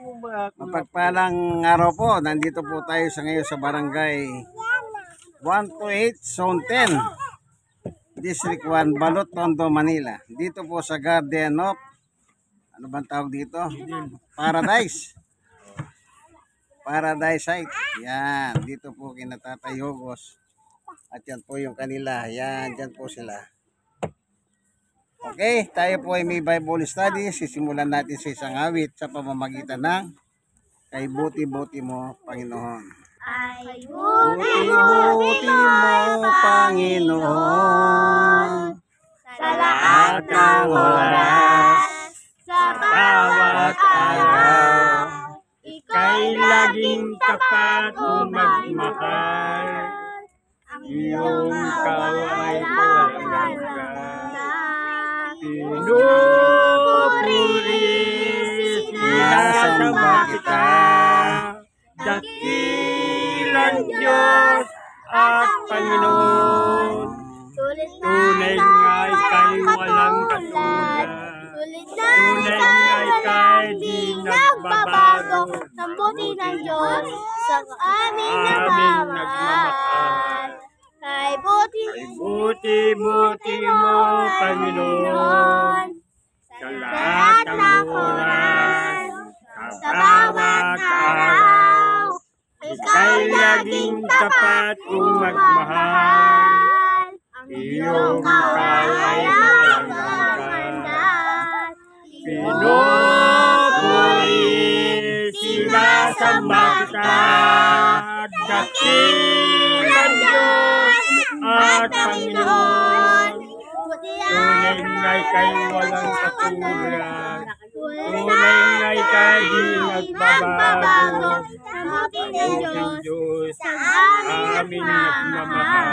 Mapagpalang araw po. Nandito po tayo sa ngayon sa barangay 128 Zone 10 District 1 Balot, Tondo, Manila. Dito po sa Garden of ano bang tawag dito? Paradise. Paradise site. Yan, dito po kina Tatay Hugos. At yan po yung kanila. Yan, dyan po sila. Okay, tayo po ay may Bible study. Sisimulan natin sa isang awit sa pamamagitan ng Kay buti-buti mo, Panginoon. Ay Buti-buti mo, Panginoon. sa lahat ng oras, sa bawat araw, Ika'y laging tapat o magmahal. Ang iyong kaway ko walang hanggan. Pinupuri, sinasamba kita. Dakilang Diyos at Panginoon. Tunay nga ika'y walang katulad. Tunay nga ika'y di nagbabago. Ang buti ng Diyos sa aming Aming nagmamahal. Kay buti-buti mo, Panginoon, sa lahat ng oras, sa bawat araw, ika'y laging tapat kung magmahal. Iyong kaway walang hanggan. Pinupuri, sinasamba kita, dakilang Diyos at Panginoon. Tunay nga ika'y walang katulad. Tunay nga ika'y di nagbabago. Mabuting Diyos sa aming nagmamahal.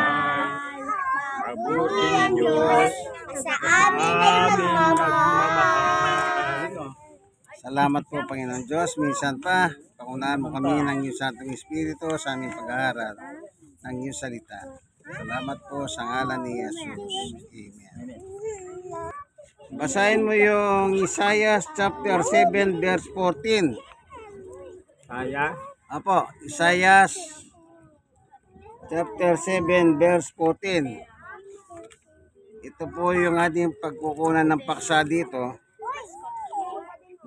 Mabuting Diyos sa aming nagmamahal. Salamat po, Panginoon Diyos. Minsan pa, pangunahan mo kami ng iyong Santong Espiritu sa aming pag-aaral ng iyong salita. Salamat po sa ngalan ni Jesus. Amen. Basahin mo yung Isaiah chapter 7 verse 14. Kaya? Apo, Isaiah chapter 7 verse 14. Ito po yung ating pagkukunan ng paksa dito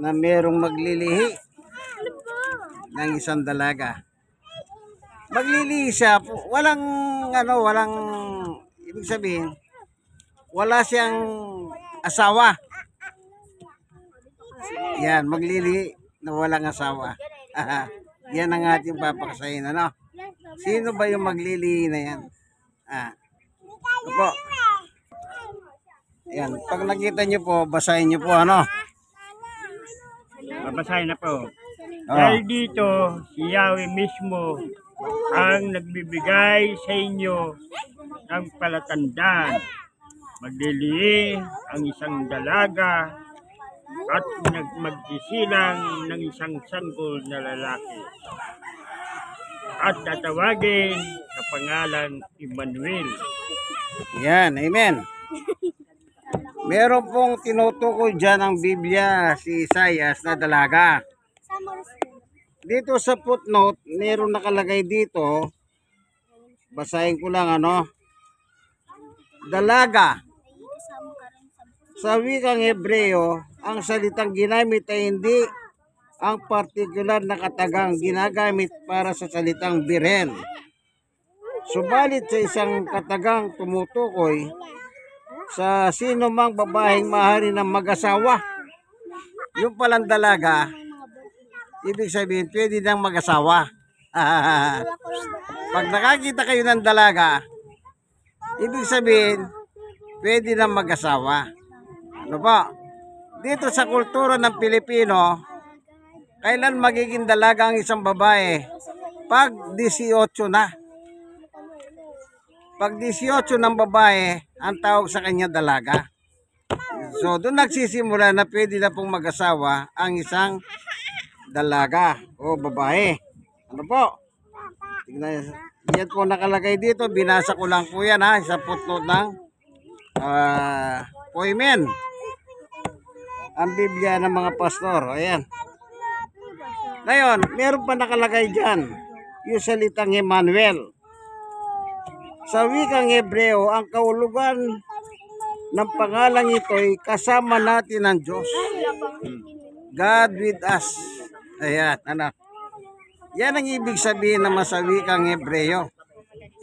na merong maglilihi ng isang dalaga. Maglilihi siya, walang ibig sabihin, wala siyang asawa. Yan, maglilihi na walang asawa. Yan ang ating papaksayin, ano? Sino ba yung maglilihi na yan? Opo. Yan, pag nakita nyo po, basahin nyo po, ano? Babasahin na po. Dahil dito, si Yahweh mismo ang nagbibigay sa inyo ng palatandaan. Maglilihi ang isang dalaga at magsisilang ng isang sanggol na lalaki. At tatawagin sa pangalan Emmanuel. Yan, amen. Meron pong tinutukoy dyan ang Biblia si Isaiah na dalaga. Dito sa footnote, meron nakalagay dito, basahin ko lang, ano, dalaga. Sa wikang Hebreo, ang salitang ginamit ay hindi ang partikular na katagang ginagamit para sa salitang birhen. Subalit sa isang katagang tumutukoy sa sino mang babaeng maaari ng mag-asawa. Yung palang dalaga, ibig sabihin, pwede nang mag-asawa. Pag nakakita kayo ng dalaga, ibig sabihin, pwede nang mag-asawa. Ano ba? Dito sa kultura ng Pilipino, kailan magiging dalaga ang isang babae? Pag 18 na. Pag 18 ng babae, ang tawag sa kanya dalaga. So, doon nagsisimula na pwede na pong mag-asawa ang isang dalaga o babae. Ano po? Tignan, yan po nakalagay dito. Binasa ko lang po yan, ha. Sa footnote ng poemen. Ang Biblia ng mga pastor. Ayan. Ngayon, meron pa nakalagay dyan, yung salitang Emmanuel. Sa wikang Hebreo, ang kahulugan ng pangalang ito ay kasama natin ang Diyos. God with us. Ayan, ano. Yan ang ibig sabihin naman sa wikang Hebreo.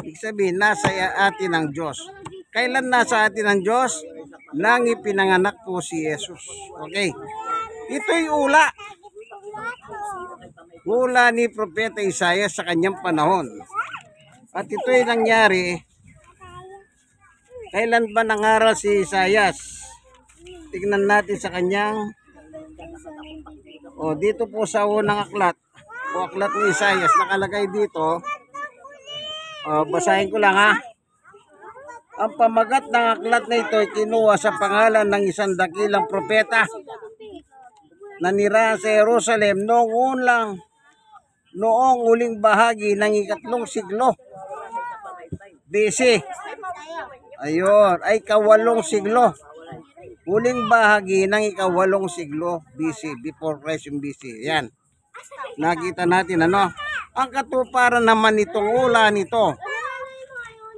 Ibig sabihin, nasa atin ang Diyos. Kailan nasa atin ang Diyos? Nang ipinanganak po si Jesus. Okay. Ito'y ula. Ula ni Propeta Isaiah sa kanyang panahon. At ito'y nangyari, kailan ba nangaral si Isaias? Tignan natin sa kanyang, dito po sa unang aklat, aklat ni Isaias, nakalagay dito, basahin ko lang ha. Ang pamagat ng aklat na ito ay kinuha sa pangalan ng isang dakilang propeta na nirahan sa Jerusalem noong uling bahagi ng ikatlong siglo BC. Ayun, ay kawalong siglo. Uling bahagi ng ikawalong siglo BC, before Christ yung BC. Yan. Nakita natin ano. Ang katuparan naman nitong ula nito,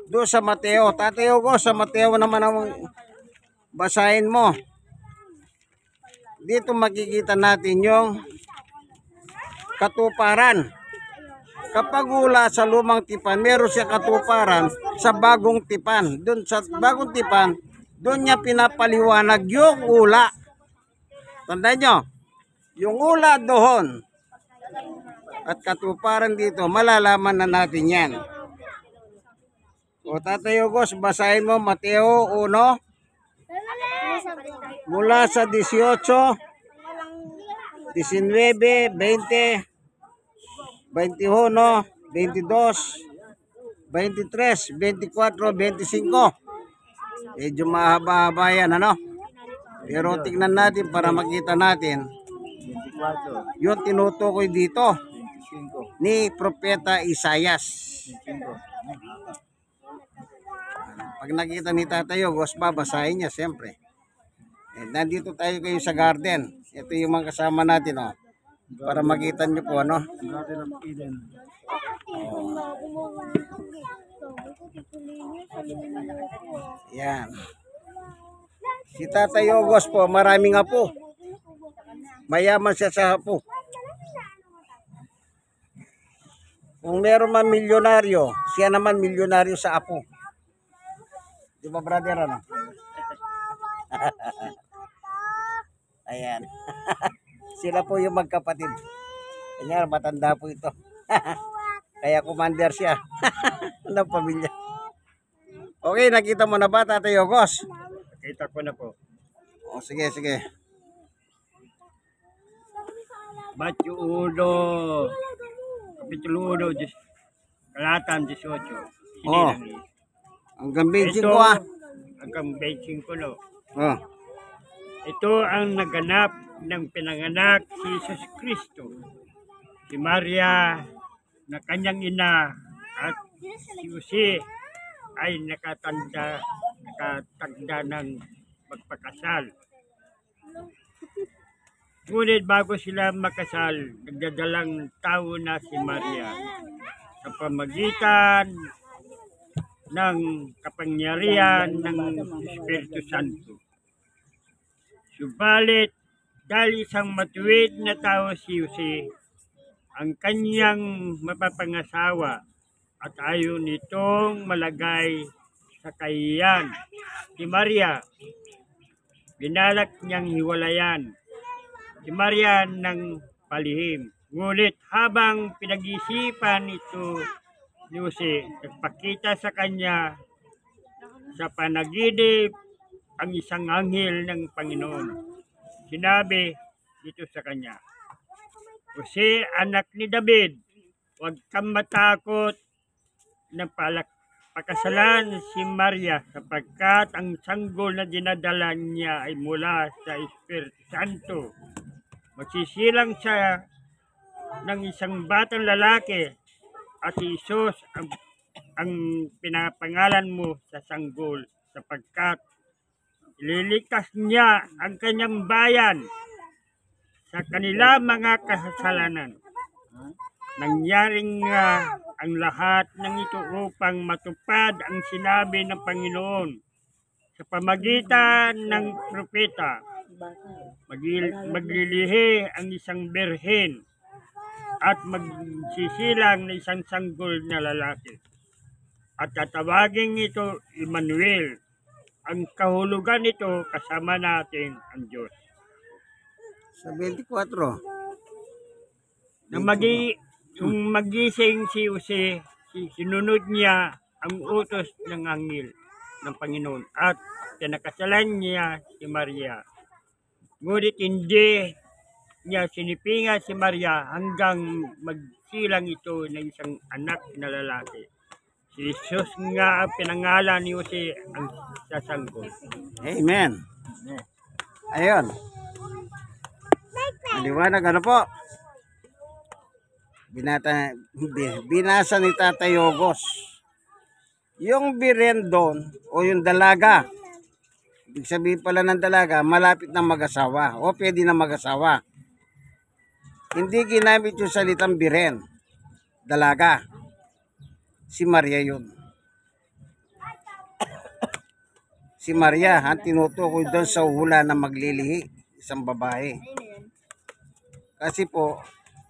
doon sa Mateo. Tateo ko, sa Mateo naman ang basahin mo. Dito makikita natin yung katuparan. Kapag ula sa lumang tipan, meron siya katuparan sa bagong tipan. Doon sa bagong tipan, doon niya pinapaliwanag yung ula. Tandaan nyo, yung ula doon at katuparan dito, malalaman na natin yan. O Tatayo Gos, basahin mo Mateo 1, mula sa 18, 19, 20, 21, 22, 23, 24, 25. Medyo mahaba-haba yan, ano? Pero tingnan natin para makita natin yung tinutukoy dito ni Propeta Isaias. Pag nakita ni Tatayo Gos, babasahin niya siyempre. Nandito tayo kayo sa garden. Ito yung mga kasama natin, oh. Para makita nyo po, ano? Yan. Si Tatayo Gos po, maraming apo. Mayaman siya sa apo. Kung meron man milyonaryo, siya naman milyonaryo sa apo. Di ba, brother, ano? Ayan. Sila po yung magkapatid. Kanya, matanda po ito. Kaya commander siya. Ng pamilya. Okay, nakita mo na ba, Tatayo Gos? Nakita ko na po. O, sige, sige. Matthew 1, Kapitulo 1, Talata 18. Oh. Hanggang 25 ah. Hanggang 25 no. Oh. Ito ang naganap ng pinanganak si Jesus Kristo. Si Maria na kanyang ina at si Jose ay nakatagda ng magpakasal. Ngunit bago sila makasal, nagdadalang tao na si Maria sa pamagitan ng kapangyarihan ng Espiritu Santo. Subalit, dahil isang matuwid na tao si Jose, ang kanyang mapapangasawa at ayaw nitong malagay sa kahiyan si Maria, binalak niyang hiwalayan si Maria ng palihim. Ngunit habang pinag-isipan ito ni Jose, nagpakita sa kanya sa panaginip ang isang anghel ng Panginoon. Sinabi dito sa kanya, Jose, anak ni David, huwag kang matakot na pakasalan si Maria sapagkat ang sanggol na dinadala niya ay mula sa Espiritu Santo. Magsisilang siya ng isang batang lalaki at si Jesus ang pinapangalan mo sa sanggol sapagkat ililigtas niya ang kanyang bayan sa kanila mga kasalanan. Nangyaring nga ang lahat ng ito upang matupad ang sinabi ng Panginoon sa pamagitan ng propeta. Maglilihi ang isang birhen at magsisilang na isang sanggol na lalaki. At tatawagin ito Emmanuel. Ang kahulugan nito, kasama natin ang Diyos. Sa 24. Nang magising si Jose, sinunod niya ang utos ng anghel ng Panginoon at pinakasalan niya si Maria. Ngunit hindi niya sinipinga si Maria hanggang magsilang ito ng isang anak na lalaki. Si Jesus nga ang pinangalan ni Jose ang sasanggol. Amen. Ayun. Maliwanag ano po? Binasa ni Tatay Ogos. Yung biren doon o yung dalaga, ibig sabihin pala ng dalaga, malapit na mag-asawa o pwede na mag-asawa. Hindi ginamit yung salitang biren, dalaga. Si Maria yun. Si Maria ang tinutukoy doon sa hula na maglilihi, isang babae. Kasi po,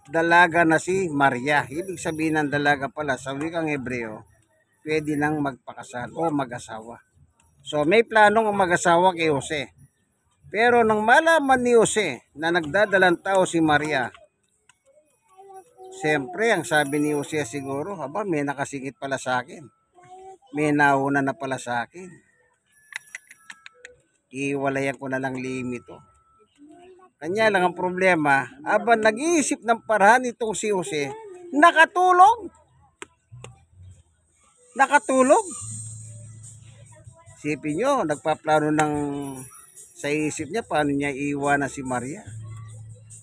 dalaga na si Maria. Ibig sabihin ng dalaga pala sa wikang Hebreo, pwede nang magpakasal o mag-asawa. So may planong mag-asawa kay Jose. Pero nang malaman ni Jose na nagdadalang tao si Maria, siyempre ang sabi ni Jose siguro, haba may nakasingit pala sa akin. May nauna na pala sa akin. Iwalayan ko na lang limito. Kanya lang ang problema, habang nag-iisip ng paraan itong si Jose, nakatulog. Nakatulog. Isipin nyo, nagpaplano ng sa isip niya paano niya iiwanan si Maria.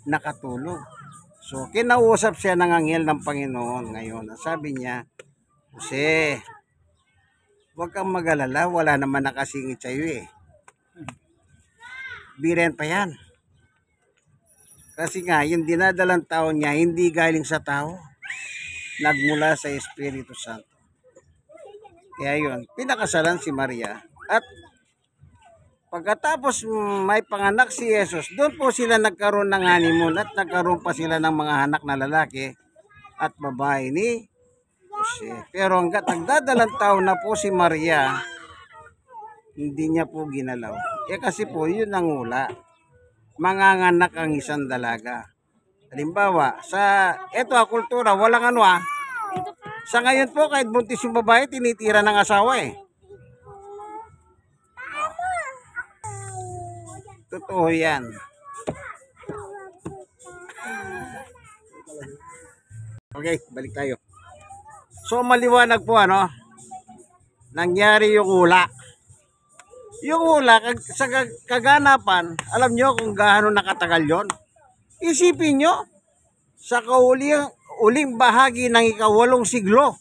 Nakatulog. So, kinausap siya ng anghel ng Panginoon ngayon. Sabi niya, Jose, huwag kang mag-alala, wala naman nakasingit sa iyo eh. Biren pa yan. Kasi nga, yung dinadalang tao niya, hindi galing sa tao. Nagmula sa Espiritu Santo. Kaya yun, pinakasalan si Maria. At pagkatapos may panganak si Jesus, doon po sila nagkaroon ng honeymoon at nagkaroon pa sila ng mga anak na lalaki at babae ni Jose. Pero hanggat nagdadalang tao na po si Maria, hindi niya po ginalaw. Kasi po, yun ang hula. Manganganak ang isang dalaga. Halimbawa, sa eto kultura, walang ano Sa ngayon po, kahit buntis yung babae, tinitira ng asawa eh. Totoo yan. Okay, balik tayo. So, maliwanag po nangyari yung hula. Yung hula, sa kaganapan, alam nyo kung gaano nakatagal yon. Isipin nyo, sa uling bahagi ng ika-8 siglo.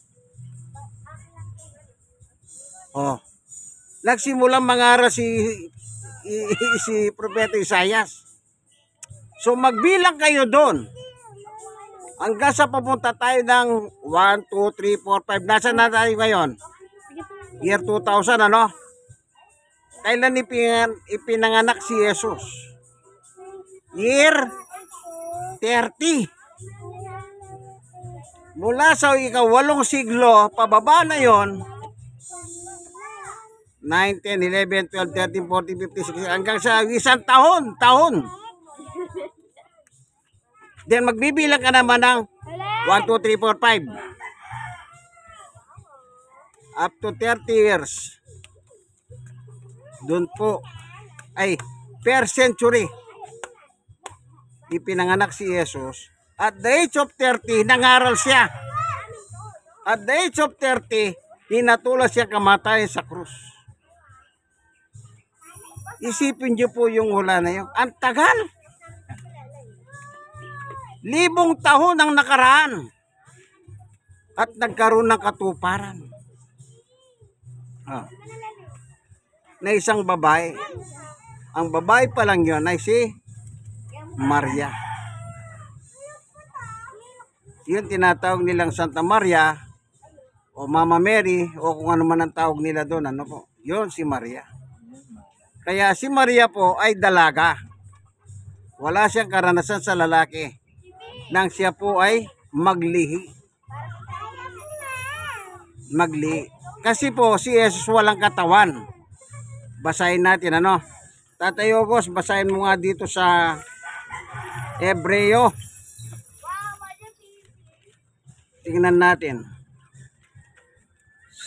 Nagsimulang mangaral si Propeta Isaias. So magbilang kayo doon. Hanggang sa papunta tayo ng 1, 2, 3, 4, 5. Nasaan na tayo ngayon? Year 2000 Kailan ipinanganak si Jesus? Year 30. Mula sa ika-8 siglo, pababa na yon, 9, 10, 11, 12, 13, 14, 15, 16, hanggang sa isang taon. Then magbibilang ka naman ng 1, 2, 3, 4, 5. Up to 30 years. Doon po, per century, ipinanganak si Jesus. At the age of 30, nangaral siya. At the age of 30, hinatulan siya kamatayan sa krus. Isipin niyo po yung hula na yun. Ang tagal. 1,000 taon ang nakaraan. At nagkaroon ng katuparan. Na isang babae. Ang babae pa lang yun ay si Maria. Yun tinatawag nilang Santa Maria o Mama Mary o kung ano man ang tawag nila doon. Ano po? Yun si Maria. Kaya si Maria po ay dalaga. Wala siyang karanasan sa lalaki. Nang siya po ay maglihi. Maglihi. Kasi po si Jesus walang katawan. Basahin natin ano. Tatay Ogos, basahin mo nga dito sa Hebreo. Tingnan natin.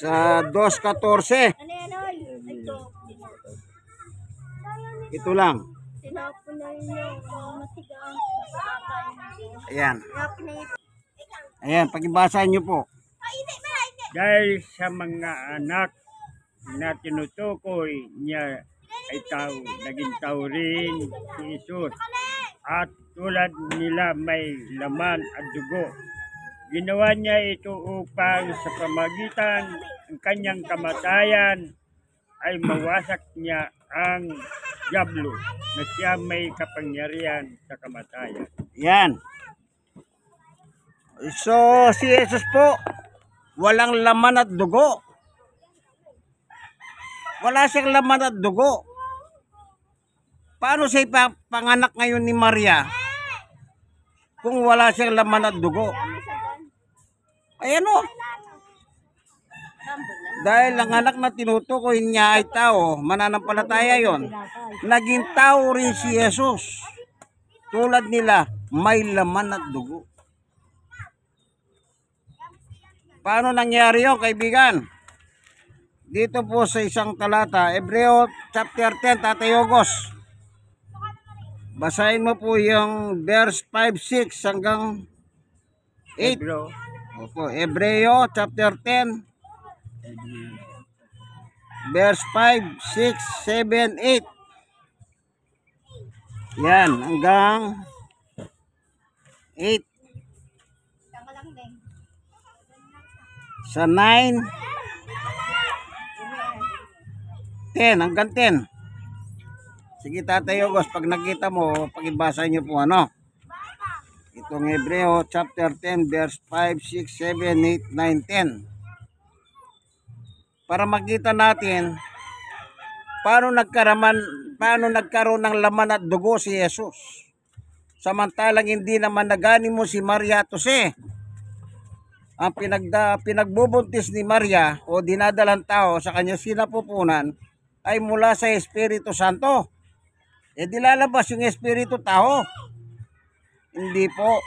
Sa 2:14. Ito lang. Tinapon na ninyo ang matigang Ayan. Ayan, pakibasa nyo po. Dahil sa mga anak na tinutukoy niya ay tao, naging tao rin si Jesus. At tulad nila may laman at dugo. Ginawa niya ito upang sa pamagitan ng kanyang kamatayan ay mawasak niya ang diablo na siya may kapangyarihan sa kamatayan. Yan. So, si Jesus po, walang laman at dugo. Wala siyang laman at dugo. Paano siya ipapanganak ngayon ni Maria kung wala siyang laman at dugo? Ayan o. Dahil ang anak na tinutukoy niya ay tao, mananampalataya yon. Naging tao rin si Jesus. Tulad nila, may laman at dugo. Paano nangyari yun, kaibigan? Dito po sa isang talata, Hebreo chapter 10, Tatay Ogos. Basahin mo po yung verse 5, 6 hanggang 8. Bro, Opo, Hebreo chapter 10, verse 5, 6, 7, 8. Yan, hanggang 8. Sa 9, 10, hanggang 10. Sige Tatay Ogos, pag nakita mo, pakibasa nyo po ano. Itong Hebreo chapter 10 verse 5, 6, 7, 8, 9, 10. Para makita natin paano nagkaroon ng laman at dugo si Jesus. Samantalang hindi naman nagani mo si Maria at Jose. Ang pinagbubuntis ni Maria o dinadalang tao sa kanyang sinapupunan ay mula sa Espiritu Santo. E di lalabas yung Espiritu tao. Hindi po.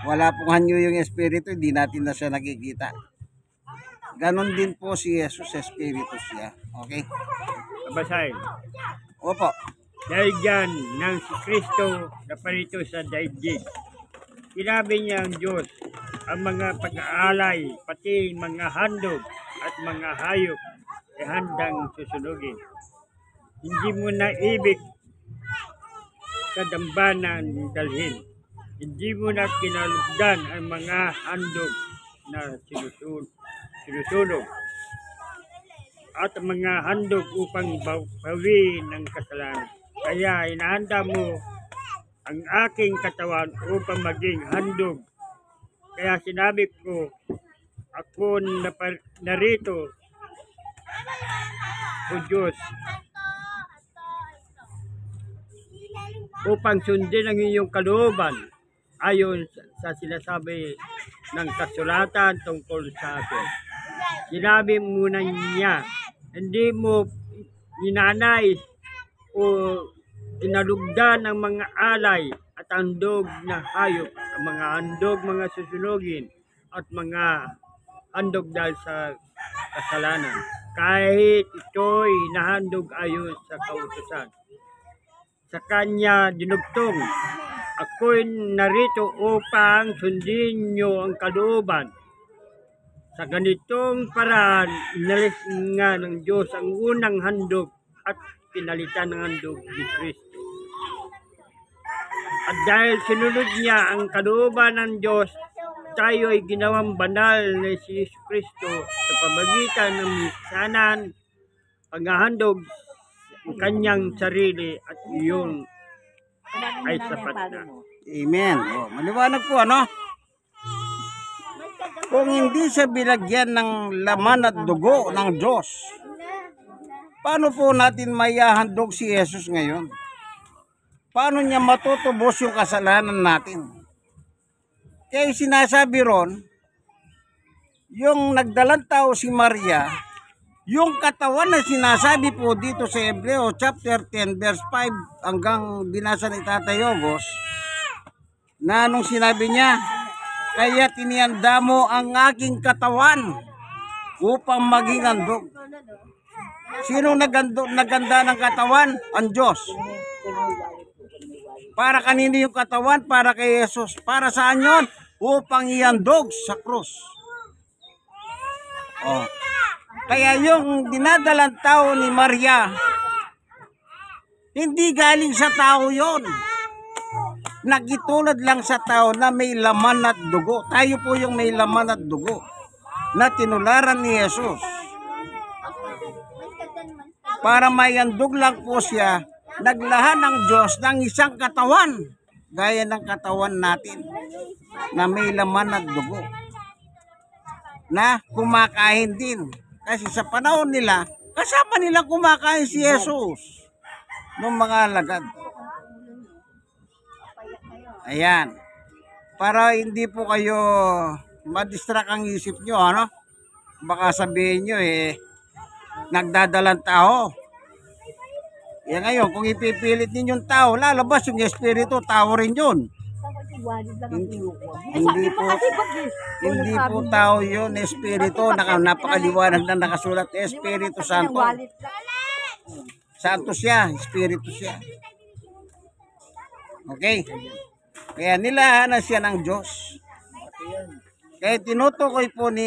Wala pong hanyo yung Espiritu, hindi natin na siya nakikita. Ganon din po si Jesus, Espiritu siya. Okay? babasahin. Opo. Dahil dyan ng si Kristo na parito sa daigdig. Sinabi niya ang Diyos, ang mga pag-aalay, pati mga handog at mga hayop ay handang susunugin. Hindi mo na ibig sa dambana dalhin. Hindi mo na kinalugdan ang mga handog na sinusunog at mga handog upang bawiin ng kasalanan. Kaya inahanda mo ang aking katawan upang maging handog. Kaya sinabi ko, ako narito, O Diyos, upang sundin ang iyong kalooban ayon sa sinasabi ng kasulatan tungkol sa akin. Sinabi muna niya, hindi mo ninanais o kinalugdan ang mga alay at handog na hayop, ang mga handog, mga susunugin at mga handog dahil sa kasalanan. Kahit ito'y nahandog ayon sa kautusan. Sa kanya dinugtong, ako'y narito upang sundin niyo ang kalooban. Sa ganitong paraan, inalis nga ng Diyos ang unang handog at pinalitan ng handog ni Kristo. At dahil sinunod niya ang kalooban ng Diyos, tayo ay ginawang banal ni si Jesus Kristo sa pamagitan ng misanan, paghahandog ang kanyang sarili at iyon ay sapat na. Amen. Oh, maliwanag po ano? Kung hindi siya binagyan ng laman at dugo ng Diyos, paano po natin maihahandog si Jesus ngayon? Paano niya matutubos yung kasalanan natin? Kaya sinasabi ron, yung nagdalang tao si Maria, yung katawan na sinasabi po dito sa Hebreo chapter 10 verse 5 hanggang binasa ni Tatay Ogos, na anong sinabi niya? Kaya tinihanda mo ang aking katawan upang maging handog. Sino naganda ng katawan? Ang Diyos. Para kanino yung katawan? Para kay Jesus. Para saan yun? Upang ihandog sa krus. Oh. Kaya yung dinadalang tao ni Maria, hindi galing sa tao yon. Nagitulad lang sa tao na may laman at dugo. Tayo po yung may laman at dugo na tinularan ni Jesus. Para maihandog lang po siya, naglahan ng Diyos ng isang katawan, gaya ng katawan natin, na may laman at dugo, na kumakain din. Kasi sa panahon nila, kasama nilang kumakain si Jesus ng mga alagad. Ayan. Para hindi po kayo madistract ang isip nyo, ano? Baka sabihin nyo, nagdadalang tao. Yan ngayon, kung ipipilit ninyong tao, lalabas yung espiritu, tao rin yun. Hindi po tao yun, espiritu. Napakaliwanag na nakasulat, Espiritu Santo. Santo siya, espiritu siya. Okay? Kaya nilahanan siya ng Diyos. Kaya tinutukoy po ni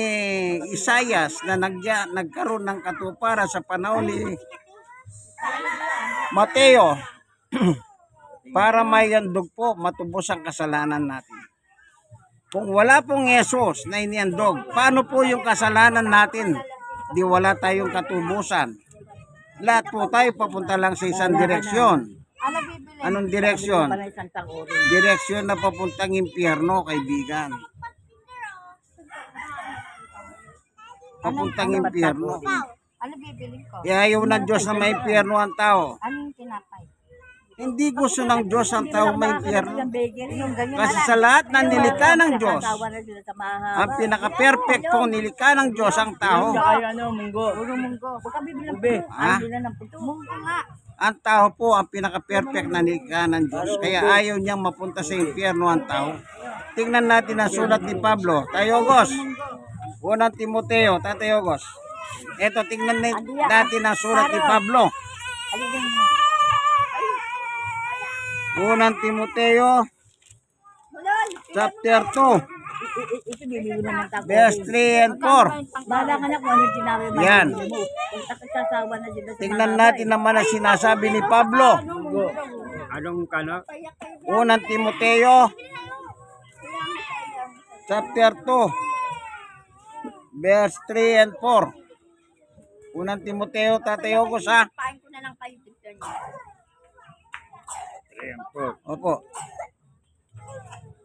Isaias na nagkaroon ng katuparan sa panahon ni Mateo para maihandog po, matubos ang kasalanan natin. Kung wala pong Jesus na inihandog, paano po yung kasalanan natin? Di wala tayong katubusan. Lahat po tayo papunta lang sa isang direksyon. Anong direksyon? Direksyon na papuntang impyerno, kaibigan. Papuntang impyerno. Ano bibiling ko? Kaya ayaw ng Diyos na may impyerno ang tao. Anong tinapay? Hindi gusto ng Diyos ang tao may impyerno. Yung ganyan Kasi sa lahat ng nilikha ng Diyos, ang pinaka-perfectong nilikha ng Diyos ang tao. munggo. Huwag ka bibilang Ube. Ha? Munggo nga. Ang tao po ang pinaka-perfect na nilikha ng Diyos. Kaya ayaw niyang mapunta sa impyerno ang tao. Tingnan natin ang sulat ni Pablo. Tayo, Ogos. Unang Timoteo, Tatay Ogos. Ito, tingnan natin ang sulat ni Pablo. Unang Timoteo, chapter 2, verse 3 and 4. Bala ka na kung ano yung sinabi mo. Yan. Sasawa na sila sa Tingnan natin naman ang sinasabi ni Pablo. Anong kana? Unang Timoteo, chapter 2, verse 3 and 4. Unang Timoteo, Tatay Ogos, ha? Pain ko na lang kayo picture niya. Opo.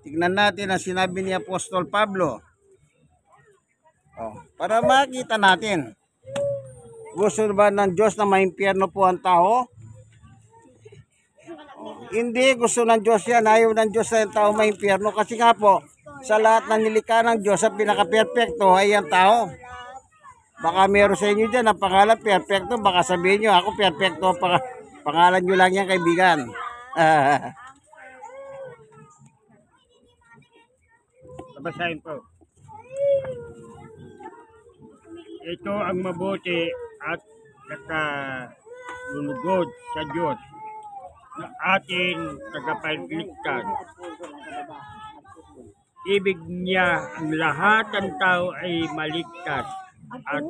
Tignan natin ang sinabi ni Apostol Pablo. Para makita natin. Gusto ba ng Diyos na maimpyerno po ang tao? Hindi gusto ng Diyos yan. Ayaw ng Diyos na yung tao maimpyerno. Kasi nga po, sa lahat ng nilikha ng Diyos, ang pinaka-perfecto ay ang tao. Baka meron sa inyo dyan ang pangalan perfecto. Baka sabihin nyo, ako perfecto. Pangalan nyo lang yan, kaibigan. Babasahin po. Ito ang mabuti at nakalulugod sa Diyos na ating tagapagligtas. Ibig niya ang lahat ng tao ay maligtas at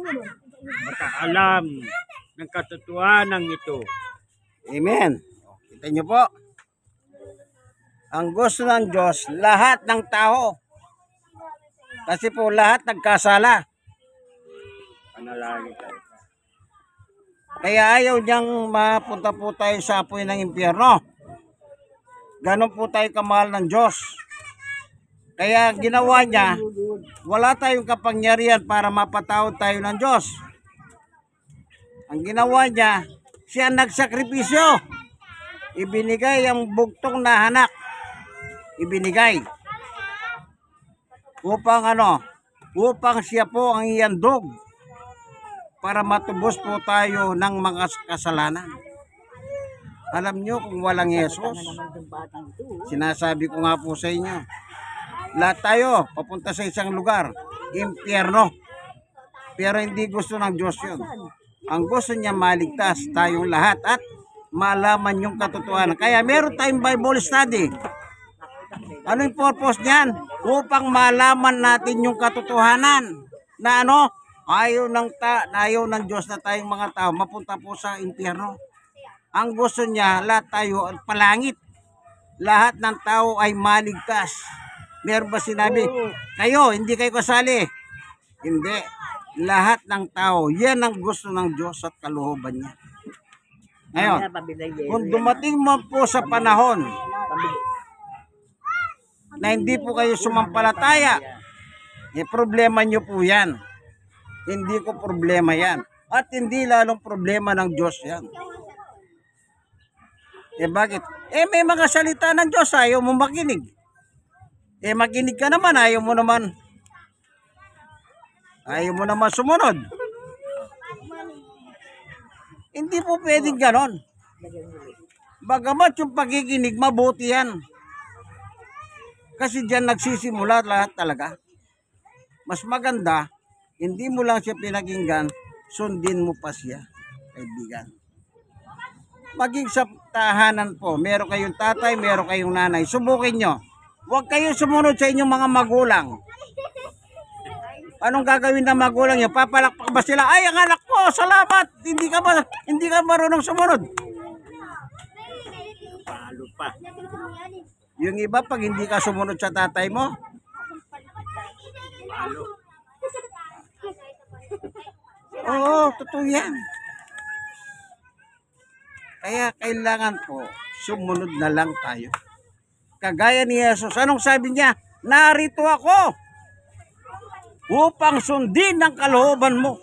makaalam ng katotohanan ito. Amen. Kita nyo po. Ang gusto ng Diyos, lahat ng tao. Kasi po lahat nagkasala. Panalangin tayo. Kaya ayaw niyang mapunta po tayo sa apoy ng impyerno. Ganon po tayo kamahal ng Diyos. Kaya ginawa niya, Wala tayong kapangyarihan para mapatawad tayo ng Diyos. Ang ginawa niya, siya nagsakripisyo. Ibinigay ang bugtong na anak. Ibinigay. Upang siya po ang ihandog para matubos po tayo ng mga kasalanan. Alam nyo kung walang Yesus, sinasabi ko nga po sa inyo, lahat tayo papunta sa isang lugar, impyerno. Pero hindi gusto ng Diyos yun. Ang gusto niya maligtas tayong lahat at malaman yung katotohanan. Kaya meron tayong Bible study. Ano yung purpose niyan? Upang malaman natin yung katotohanan na ayaw ng Diyos na tayong mga tao mapunta po sa impyerno. Ang gusto niya, lahat tayo palangit. Lahat ng tao ay maligtas. Meron ba sinabi, kayo, hindi kayo kasali? Hindi. Lahat ng tao, yan ang gusto ng Diyos at kalooban niya. Ngayon, kung dumating mo po sa panahon na hindi po kayo sumampalataya, problema nyo po yan. Hindi ko problema yan. At hindi lalong problema ng Diyos yan. Bakit? May mga salita ng Diyos, ayaw mo makinig. Makinig ka naman, ayaw mo naman sumunod. Hindi po pwedeng ganon. Bagamat yung pakikinig, mabuti yan. Kasi dyan nagsisimula lahat talaga. Mas maganda, hindi mo lang siya pinakinggan, sundin mo pa siya, kaibigan. Maging sa tahanan po, meron kayong tatay, meron kayong nanay, subukin nyo. Huwag kayong sumunod sa inyong mga magulang. Anong gagawin ng magulang nyo? Papalakpak ba sila? Ay, ang anak ko, salamat! Hindi ka marunong sumunod. Palo pa. Yung iba, pag hindi ka sumunod sa tatay mo, oo, totoo yan. Kaya kailangan po, sumunod na lang tayo. Kagaya ni Jesus, anong sabi niya? Narito ako upang sundin ang kalooban mo.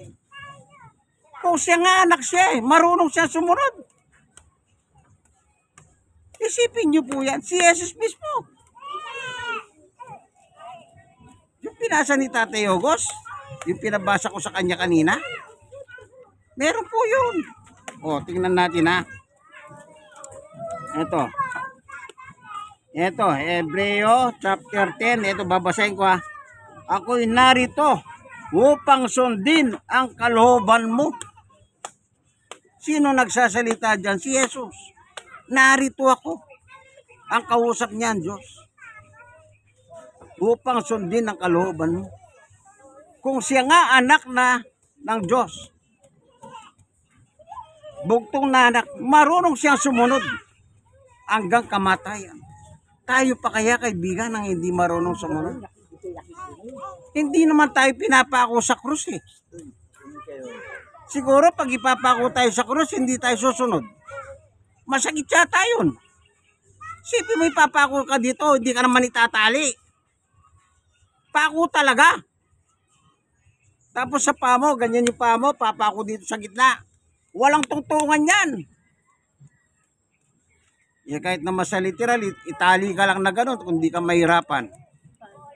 Kung siya nga anak siya, marunong siya sumunod. Isipin niyo po yan, si Jesus mismo. Yung pinasa ni Tatay Ogos, yung pinabasa ko sa kanya kanina, meron po yun. Tingnan natin ha. Ito, Hebreo chapter 10. Ito, babasahin ko ha. Ako'y narito upang sundin ang kalooban mo. Sino nagsasalita dyan? Si Jesus. Narito ako. Ang kausap niyan, Diyos. Upang sundin ang kalooban mo. Kung siya nga anak na ng Diyos, bugtong na anak, marunong siyang sumunod hanggang kamatayan. Tayo pa kaya, kaibigan, ang hindi marunong sumunod? Hindi naman tayo pinapako sa krus eh. Siguro pag ipapako tayo sa krus, hindi tayo susunod. Masakit siya tayo. Sipin mo ipapako ka dito, hindi ka naman itatali. Pako talaga. Tapos sa pamo, ganyan yung pamo, papako dito sa gitna. Walang tungtungan yan. Kahit naman sa literal, itali ka lang na gano'n kung di ka mahirapan.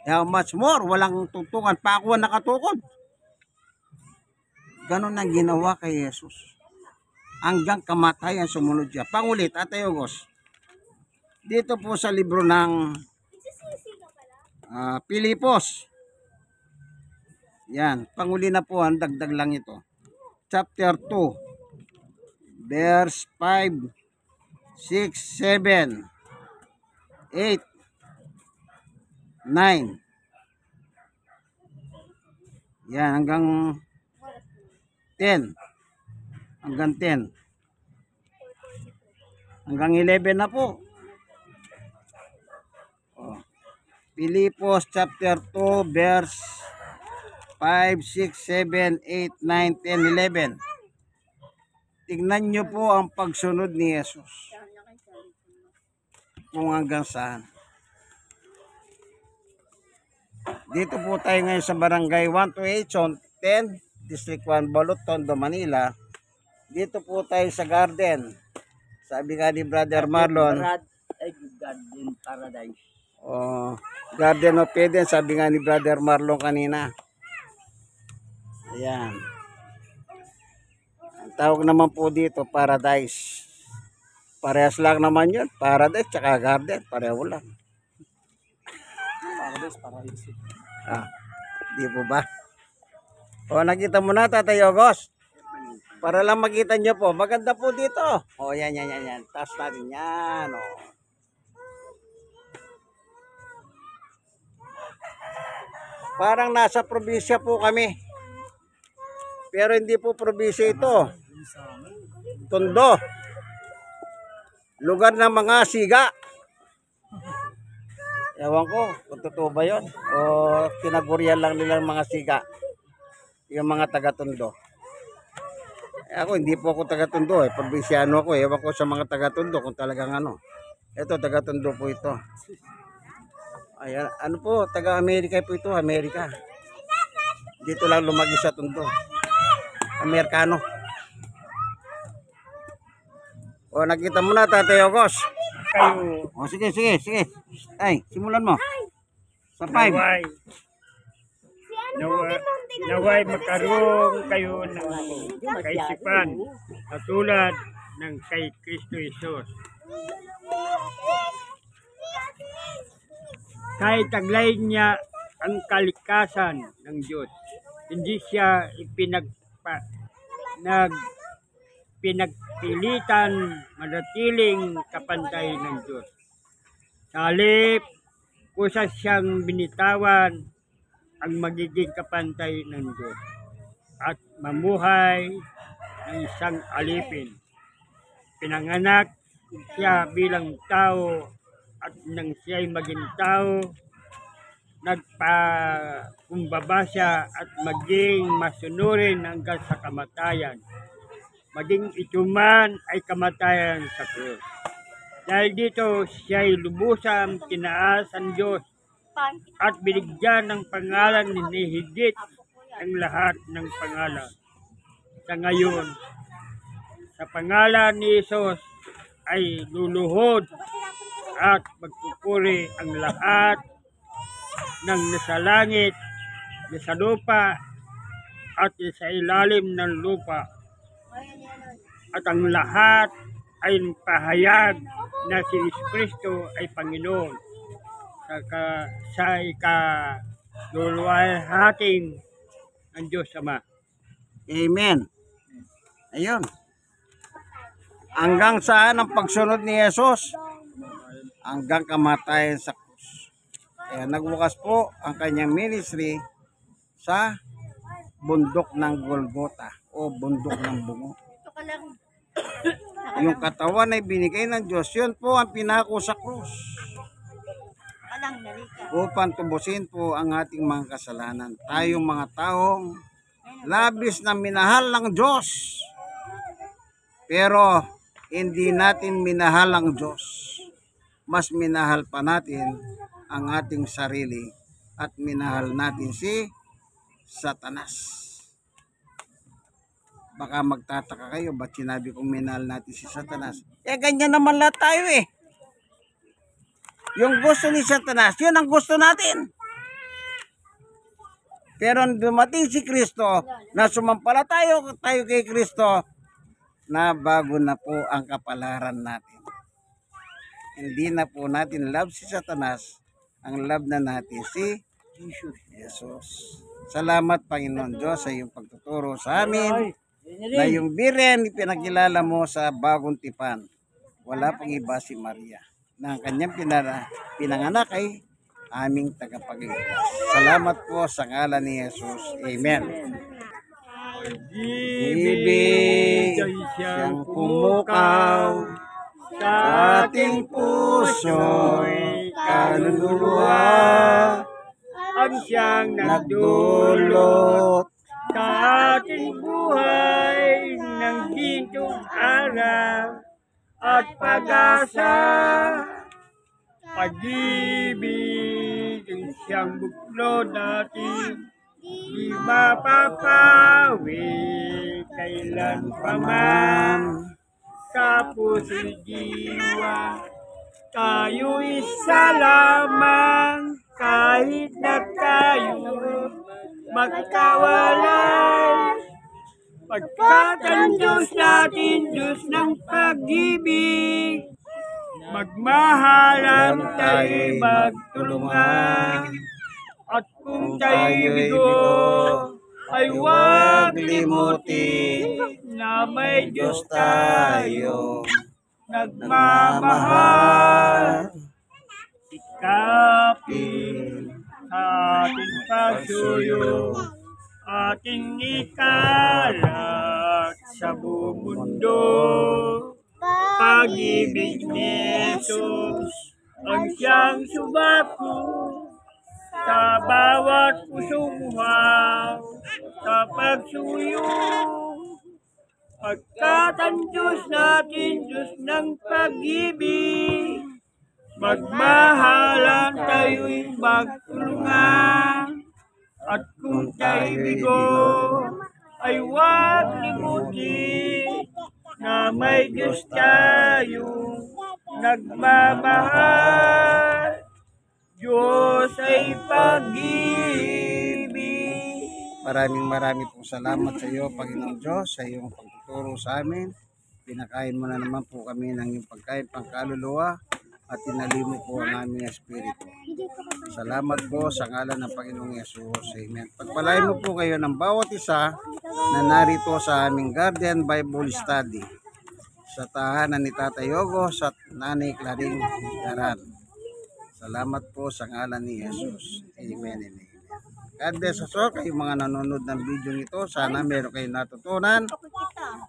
How much more, walang tungtungan, pakuan nakatukod. Ganon ang ginawa kay Jesus. Hanggang kamatayan sumunod siya. Pangulit, Tatay Ogos. Dito po sa libro ng Pilipos. Yan, panguli na po, ang dagdag lang ito. Chapter 2, verse 5, 6, 7, 8, 9. Yan, hanggang 10. Hanggang 10. Hanggang 11 na po. Pilipos chapter 2, verse 5, 6, 7, 8, 9, 10, 11. Tignan nyo po ang pagsunod ni Jesus. Kung hanggang saan. Dito po tayo ngayon sa Barangay 128, Zone 10, District 1, Balot, Tondo, Manila. Dito po tayo sa garden. Sabi nga ni Brother Marlon, Garden Paradise. Garden of Eden, sabi nga ni Brother Marlon kanina. Ayan. Ang tawag naman po dito, paradise. Parehas lang naman yun. Paradise tsaka garden, pareho lang. Paradise. Di po ba? Nakita mo na, Tatay Ogos. Para lang makita nyo po. Maganda po dito. Yan. Taas natin yan. Parang nasa probinsya po kami. Pero hindi po probinsya ito. Tondo. Lugar ng mga siga. Ewan ko kung totoo ba yun. O tinagurian lang nila mga siga. Yung mga taga-Tondo. Ako, hindi po ako taga-Tondo. Probinsyano ako. Ewan ko sa mga taga-Tondo kung talagang ano. Ito, taga-Tondo po ito. Ayan, ano po, taga-Amerika po ito. Amerika. Dito lang lumagi sa Tondo. Amerikano. Nakita mo na, Tatay Ogos. Kayo, Sige. Ay, simulan mo. Sa 5. naway magkaroon kayo ng kaisipan katulad ng kay Kristo Jesus. Kahit taglay niya ang kalikasan ng Diyos, hindi siya pinagpilitan manatiling kapantay ng Diyos. Sa halip, kusa siyang binitawan ang magiging kapantay ng Diyos at mamuhay ng isang alipin. Pinanganak siya bilang tao at nang siya'y maging tao, nagpakumbaba siya at maging masunurin hanggang sa kamatayan. Maging ito man ay kamatayan sa krus. Dahil dito siya'y lubusang tinaas ang Diyos at binigyan ng pangalan ni higit ang lahat ng pangalan. Sa ngayon, sa pangalan ni Jesus ay luluhod at magpupuri ang lahat ng nasa langit, nasa lupa, at sa ilalim ng lupa. At ang lahat ay pahayag na si Kristo ay Panginoon sa ikaluluwalhating ng Diyos Ama. Amen. Ayun. Hanggang saan ang pagsunod ni Jesus? Hanggang kamatayan sa krus. Kaya nagbukas po ang kanyang ministry sa bundok ng Golgota o bundok ng bungo. Yung katawan ay binigay ng Diyos. Yun po ang pinako sa krus. Upang tubusin po ang ating mga kasalanan. Tayong mga taong labis na minahal ng Diyos. Pero hindi natin minahal ang Diyos. Mas minahal pa natin ang ating sarili at minahal natin si Satanas. Baka magtataka kayo, ba't sinabi kong minahal natin si Satanas? Ganyan naman lahat tayo eh. Yung gusto ni Satanas, yun ang gusto natin. Pero dumating si Kristo, na sumampalataya tayo kay Kristo, na bago na po ang kapalaran natin. Hindi na po natin love si Satanas, ang love na natin si Jesus. Salamat Panginoon Diyos sa iyong pagtuturo sa amin na yung biren pinakilala mo sa bagong tipan. Wala pang iba si Maria na ang kanyang pinanganak ay aming tagapagligtas. Salamat po sa ngalan ni Jesus. Amen. Ibig siyang pumukaw sa ating puso'y kaluluwa, Ang siyang nagdulot sa ating buhay ng gintong araw at pag-asa, pag-ibig, ang siyang buklod natin, di mapapawi kailan pa man. Sa puso'y diwa, tayo isa lamang, kahit na tayo magkawalay. Pagkat ang Diyos natin, Diyos ng pag-ibig, magmahalan tayo'y magtulungan. At kung tayo'y bigo, ay huwag limutin na may Diyos tayo nagmamahal. Sikapin ating pagsuyo, ating ikalat sa buong mundo. Pag-ibig ni Jesus ang siyang subako sa bawat pusong uhaw sa pagsuyo. Pagkat ang Diyos natin, Diyos ng pag-ibig, magmahalan tayo'y magtulungan. At kung tayo'y bigo, ay huwag limutin na may Diyos tayong nagmamahal. Diyos ay pag-ibig. Maraming pong salamat sa iyo, Panginoong Diyos, sa iyong pagtuturo sa amin. Pinakain mo na naman po kami ng iyong pagkain pangkaluluwa at tinalimo po ang aming espiritu. Salamat po sa ngalan ng Panginoong Yesus. Amen. Pagpalain mo po kayo ng bawat isa na narito sa aming Garden Bible Study sa tahanan ni Tatay Yogos at Nanay Claring Garan. Salamat po sa ngalan ni Jesus. Amen and amen. God bless us all, kayong mga nanonood ng video nito. Sana meron kayong natutunan.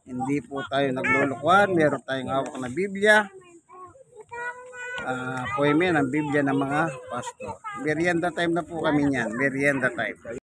Hindi po tayo naglulukuhan. Meron tayong hawak na Biblia. Poeme ng Biblia ng mga pastor. Merienda time na po kami niyan. Merienda time.